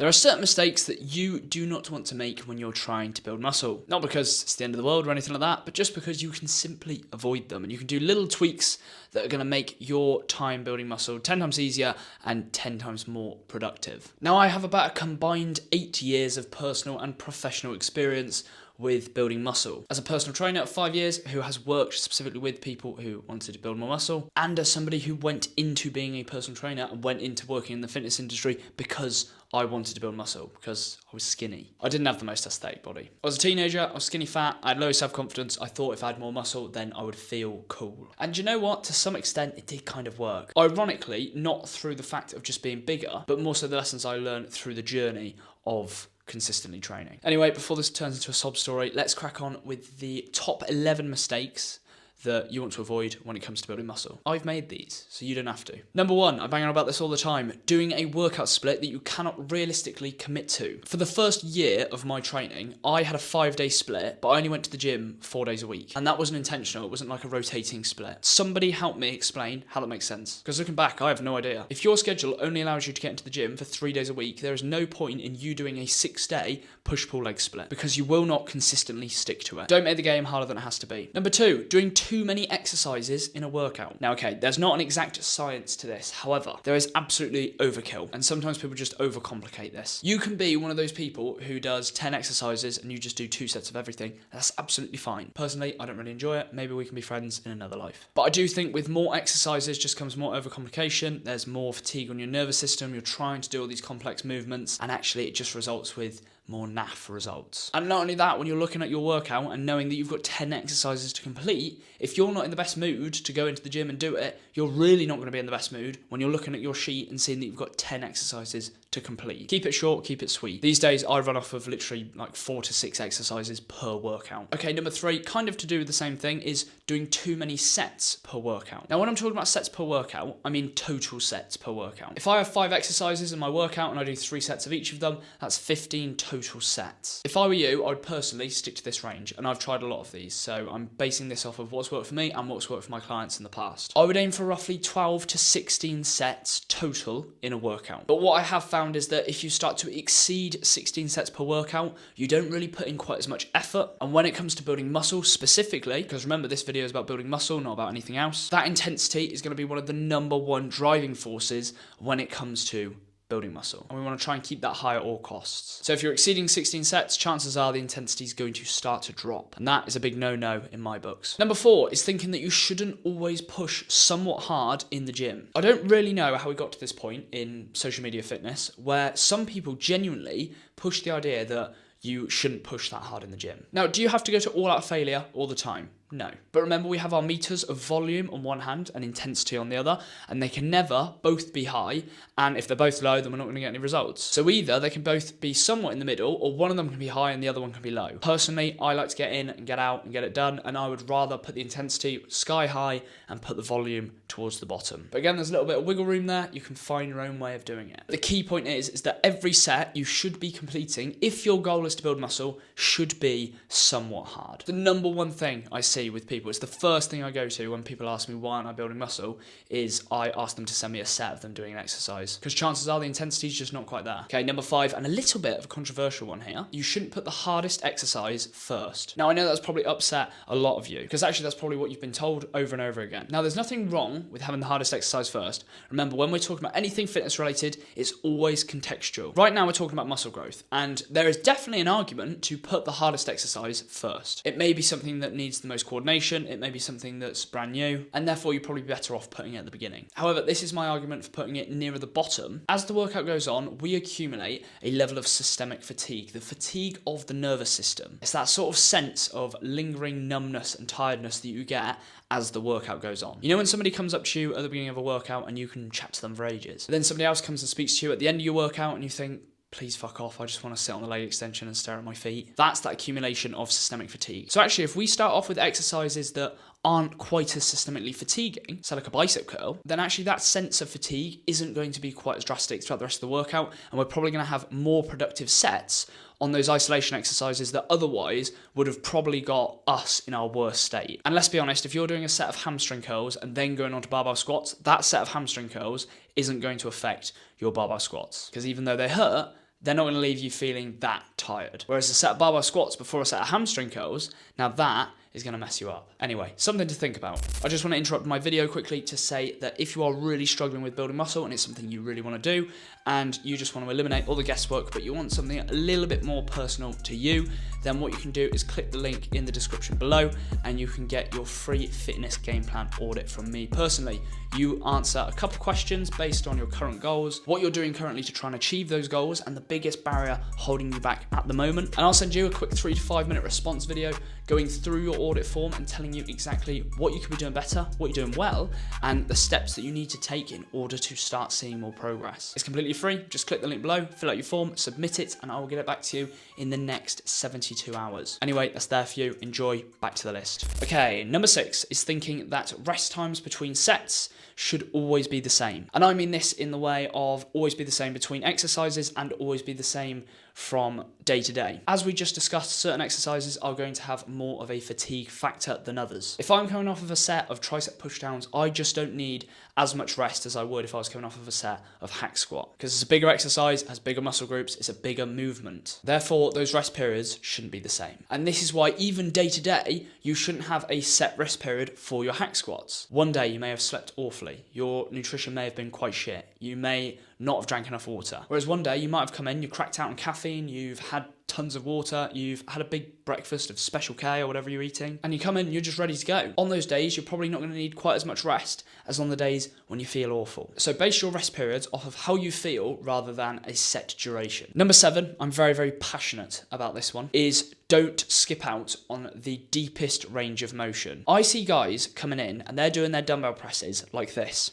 There are certain mistakes that you do not want to make when you're trying to build muscle. Not because it's the end of the world or anything like that, but just because you can simply avoid them. And you can do little tweaks that are going to make your time building muscle 10 times easier and 10 times more productive. Now, I have about a combined 8 years of personal and professional experience with building muscle. As a personal trainer of 5 years who has worked specifically with people who wanted to build more muscle, and as somebody who went into being a personal trainer and went into working in the fitness industry because I wanted to build muscle, because I was skinny. I didn't have the most aesthetic body. I was a teenager, I was skinny fat, I had low self-confidence. I thought if I had more muscle, then I would feel cool. And you know what? To some extent, it did kind of work. Ironically, not through the fact of just being bigger, but more so the lessons I learned through the journey of consistently training. Anyway, before this turns into a sob story, let's crack on with the top 11 mistakes that you want to avoid when it comes to building muscle. I've made these, so you don't have to. Number one, I bang on about this all the time, doing a workout split that you cannot realistically commit to. For the first year of my training, I had a 5-day split, but I only went to the gym 4 days a week. And that wasn't intentional, it wasn't like a rotating split. Somebody help me explain how that makes sense. Because looking back, I have no idea. If your schedule only allows you to get into the gym for 3 days a week, there is no point in you doing a 6-day push-pull leg split, because you will not consistently stick to it. Don't make the game harder than it has to be. Number two, doing too many exercises in a workout. Now, okay, there's not an exact science to this. However, there is absolutely overkill, and sometimes people just overcomplicate this. You can be one of those people who does 10 exercises and you just do 2 sets of everything. That's absolutely fine. Personally, I don't really enjoy it. Maybe we can be friends in another life. But I do think with more exercises just comes more overcomplication. There's more fatigue on your nervous system. You're trying to do all these complex movements, and actually it just results with more naff results. And not only that, when you're looking at your workout and knowing that you've got 10 exercises to complete, if you're not in the best mood to go into the gym and do it, you're really not going to be in the best mood when you're looking at your sheet and seeing that you've got 10 exercises to complete. Keep it short, keep it sweet. These days, I run off of literally like 4 to 6 exercises per workout. Okay, number three, kind of to do with the same thing, is doing too many sets per workout. Now, when I'm talking about sets per workout, I mean total sets per workout. If I have 5 exercises in my workout and I do 3 sets of each of them, that's 15 total sets. If I were you, I would personally stick to this range, and I've tried a lot of these, so I'm basing this off of what's worked for me and what's worked for my clients in the past. I would aim for roughly 12 to 16 sets total in a workout. But what I have found is that if you start to exceed 16 sets per workout, you don't really put in quite as much effort. And when it comes to building muscle specifically, because remember this video is about building muscle, not about anything else, that intensity is going to be one of the number one driving forces when it comes to building muscle. And we want to try and keep that high at all costs. So if you're exceeding 16 sets, chances are the intensity is going to start to drop. And that is a big no-no in my books. Number four is thinking that you shouldn't always push somewhat hard in the gym. I don't really know how we got to this point in social media fitness where some people genuinely push the idea that you shouldn't push that hard in the gym. Now, do you have to go to all-out failure all the time? No. But remember, we have our meters of volume on one hand and intensity on the other, and they can never both be high, and if they're both low, then we're not going to get any results. So either they can both be somewhat in the middle, or one of them can be high and the other one can be low. Personally, I like to get in and get out and get it done, and I would rather put the intensity sky high and put the volume towards the bottom. But again, there's a little bit of wiggle room there. You can find your own way of doing it. The key point is that every set you should be completing, if your goal is to build muscle, should be somewhat hard. The number one thing I see with people, it's the first thing I go to when people ask me why aren't I building muscle, is I ask them to send me a set of them doing an exercise, because chances are the intensity is just not quite there. Okay, number five, and a little bit of a controversial one here, you shouldn't put the hardest exercise first. Now, I know that's probably upset a lot of you, because actually that's probably what you've been told over and over again. Now, there's nothing wrong with having the hardest exercise first. Remember, when we're talking about anything fitness related, it's always contextual. Right now we're talking about muscle growth, and there is definitely an argument to put the hardest exercise first. It may be something that needs the most coordination, it may be something that's brand new, and therefore you're probably better off putting it at the beginning. However, this is my argument for putting it nearer the bottom. As the workout goes on, we accumulate a level of systemic fatigue, the fatigue of the nervous system. It's that sort of sense of lingering numbness and tiredness that you get as the workout goes on. You know when somebody comes up to you at the beginning of a workout and you can chat to them for ages, but then somebody else comes and speaks to you at the end of your workout and you think, please fuck off, I just want to sit on the leg extension and stare at my feet. That's that accumulation of systemic fatigue. So actually, if we start off with exercises that aren't quite as systemically fatiguing, so like a bicep curl, then actually that sense of fatigue isn't going to be quite as drastic throughout the rest of the workout, and we're probably going to have more productive sets on those isolation exercises that otherwise would have probably got us in our worst state. And let's be honest, if you're doing a set of hamstring curls and then going on to barbell squats, that set of hamstring curls isn't going to affect your barbell squats, because even though they hurt, they're not going to leave you feeling that tired. Whereas a set of barbell squats before a set of hamstring curls, now that is going to mess you up. Anyway, something to think about. I just want to interrupt my video quickly to say that if you are really struggling with building muscle and it's something you really want to do and you just want to eliminate all the guesswork but you want something a little bit more personal to you, then what you can do is click the link in the description below and you can get your free fitness game plan audit from me personally. You answer a couple of questions based on your current goals, what you're doing currently to try and achieve those goals, and the biggest barrier holding you back at the moment. And I'll send you a quick 3 to 5 minute response video going through your audit form and telling you exactly what you could be doing better, what you're doing well, and the steps that you need to take in order to start seeing more progress. It's completely free. Just click the link below, fill out your form, submit it, and I will get it back to you in the next 72 hours. Anyway, that's there for you. Enjoy. Back to the list. Okay, number 6 is thinking that rest times between sets should always be the same. And I mean this in the way of always be the same between exercises and always be the same from day to day. As we just discussed, certain exercises are going to have more of a fatigue factor than others. If I'm coming off of a set of tricep pushdowns, I just don't need as much rest as I would if I was coming off of a set of hack squat, because it's a bigger exercise, has bigger muscle groups, it's a bigger movement. Therefore, those rest periods shouldn't be the same. And this is why even day to day, you shouldn't have a set rest period for your hack squats. One day you may have slept awfully. Your nutrition may have been quite shit. You may not have drank enough water. Whereas one day you might have come in, you cracked out on caffeine, you've had tons of water, you've had a big breakfast of Special K or whatever you're eating, and you come in and you're just ready to go. On those days, you're probably not going to need quite as much rest as on the days when you feel awful. So base your rest periods off of how you feel rather than a set duration. Number 7, I'm very, very passionate about this one, is don't skip out on the deepest range of motion. I see guys coming in and they're doing their dumbbell presses like this.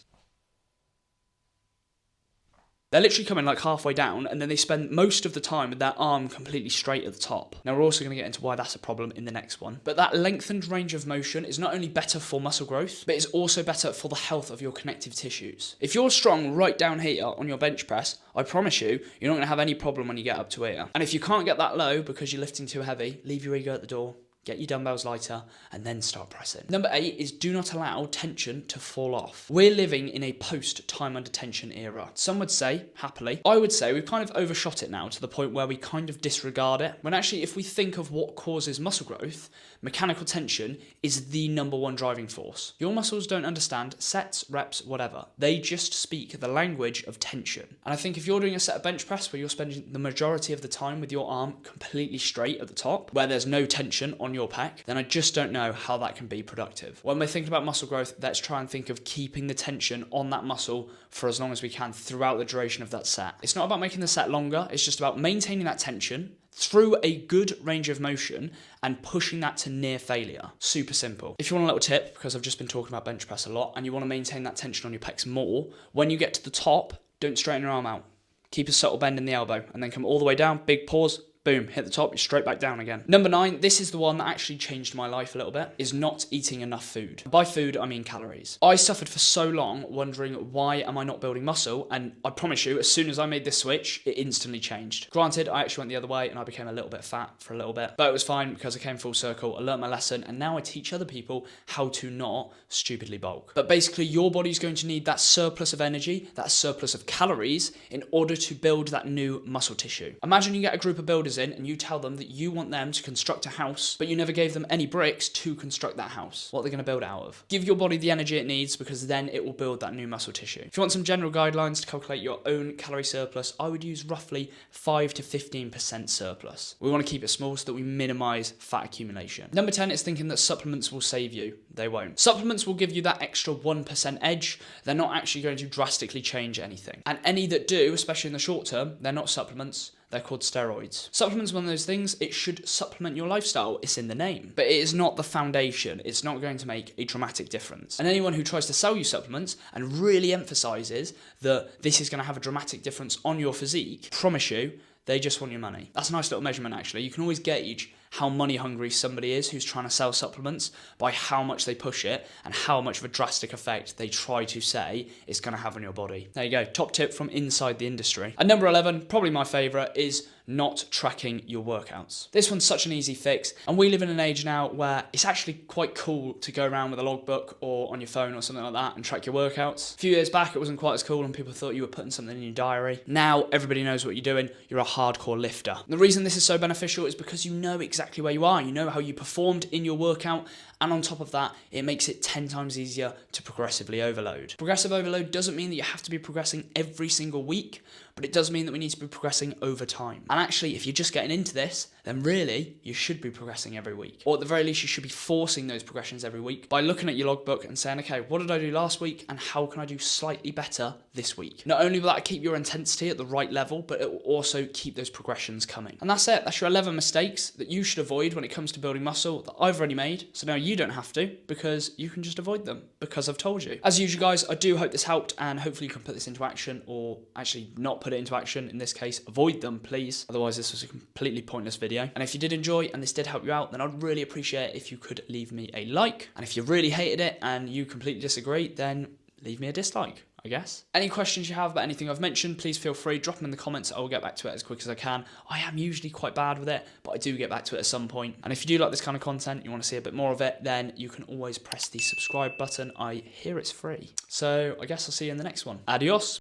They're literally coming like halfway down and then they spend most of the time with their arm completely straight at the top. Now we're also going to get into why that's a problem in the next one. But that lengthened range of motion is not only better for muscle growth, but it's also better for the health of your connective tissues. If you're strong right down here on your bench press, I promise you, you're not going to have any problem when you get up to here. And if you can't get that low because you're lifting too heavy, leave your ego at the door. Get your dumbbells lighter and then start pressing. Number 8 is do not allow tension to fall off. We're living in a post-time under tension era. Some would say, happily. I would say we've kind of overshot it now to the point where we kind of disregard it. When actually, if we think of what causes muscle growth, mechanical tension is the number one driving force. Your muscles don't understand sets, reps, whatever. They just speak the language of tension. And I think if you're doing a set of bench press where you're spending the majority of the time with your arm completely straight at the top, where there's no tension on your pec, then I just don't know how that can be productive. When we're thinking about muscle growth, let's try and think of keeping the tension on that muscle for as long as we can throughout the duration of that set. It's not about making the set longer, it's just about maintaining that tension through a good range of motion and pushing that to near failure. Super simple. If you want a little tip, because I've just been talking about bench press a lot, and you want to maintain that tension on your pecs more, when you get to the top, don't straighten your arm out. Keep a subtle bend in the elbow, and then come all the way down, big pause, boom, hit the top, you're straight back down again. Number 9, this is the one that actually changed my life a little bit, is not eating enough food. By food, I mean calories. I suffered for so long wondering why am I not building muscle, and I promise you, as soon as I made this switch, it instantly changed. Granted, I actually went the other way and I became a little bit fat for a little bit, but it was fine because I came full circle, I learned my lesson, and now I teach other people how to not stupidly bulk. But basically, your body's going to need that surplus of energy, that surplus of calories, in order to build that new muscle tissue. Imagine you get a group of builders in and you tell them that you want them to construct a house, but you never gave them any bricks to construct that house. What are they going to build out of? Give your body the energy it needs, because then it will build that new muscle tissue. If you want some general guidelines to calculate your own calorie surplus, I would use roughly 5 to 15% surplus. We want to keep it small so that we minimize fat accumulation. Number 10 is thinking that supplements will save you. They won't. Supplements will give you that extra 1% edge. They're not actually going to drastically change anything. And any that do, especially in the short term, they're not supplements. They're called steroids. Supplements are one of those things, it should supplement your lifestyle. It's in the name. But it is not the foundation. It's not going to make a dramatic difference. And anyone who tries to sell you supplements and really emphasizes that this is going to have a dramatic difference on your physique, promise you, they just want your money. That's a nice little measurement, actually. You can always gauge how money hungry somebody is who's trying to sell supplements by how much they push it and how much of a drastic effect they try to say it's going to have on your body. There you go. Top tip from inside the industry. And number 11, probably my favorite, is not tracking your workouts. This one's such an easy fix, and we live in an age now where it's actually quite cool to go around with a logbook or on your phone or something like that and track your workouts. A few years back it wasn't quite as cool and people thought you were putting something in your diary. Now everybody knows what you're doing. You're a hardcore lifter. The reason this is so beneficial is because you know exactly where you are. You know how you performed in your workout, and on top of that, it makes it 10 times easier to progressively overload. Progressive overload doesn't mean that you have to be progressing every single week, but it does mean that we need to be progressing over time. And actually, if you're just getting into this, then really, you should be progressing every week. Or at the very least, you should be forcing those progressions every week by looking at your logbook and saying, okay, what did I do last week and how can I do slightly better this week? Not only will that keep your intensity at the right level, but it will also keep those progressions coming. And that's it. That's your 11 mistakes that you should avoid when it comes to building muscle that I've already made. So now you don't have to, because you can just avoid them because I've told you. As usual, guys, I do hope this helped, and hopefully you can put this into action, or actually not put it into action. In this case, avoid them, please. Otherwise, this was a completely pointless video. And if you did enjoy and this did help you out, then I'd really appreciate it if you could leave me a like. And if you really hated it and you completely disagree, then leave me a dislike, I guess. Any questions you have about anything I've mentioned, please feel free, drop them in the comments. I will get back to it as quick as I can. I am usually quite bad with it, but I do get back to it at some point. And if you do like this kind of content, you want to see a bit more of it, then you can always press the subscribe button. I hear it's free. So I guess I'll see you in the next one. Adios.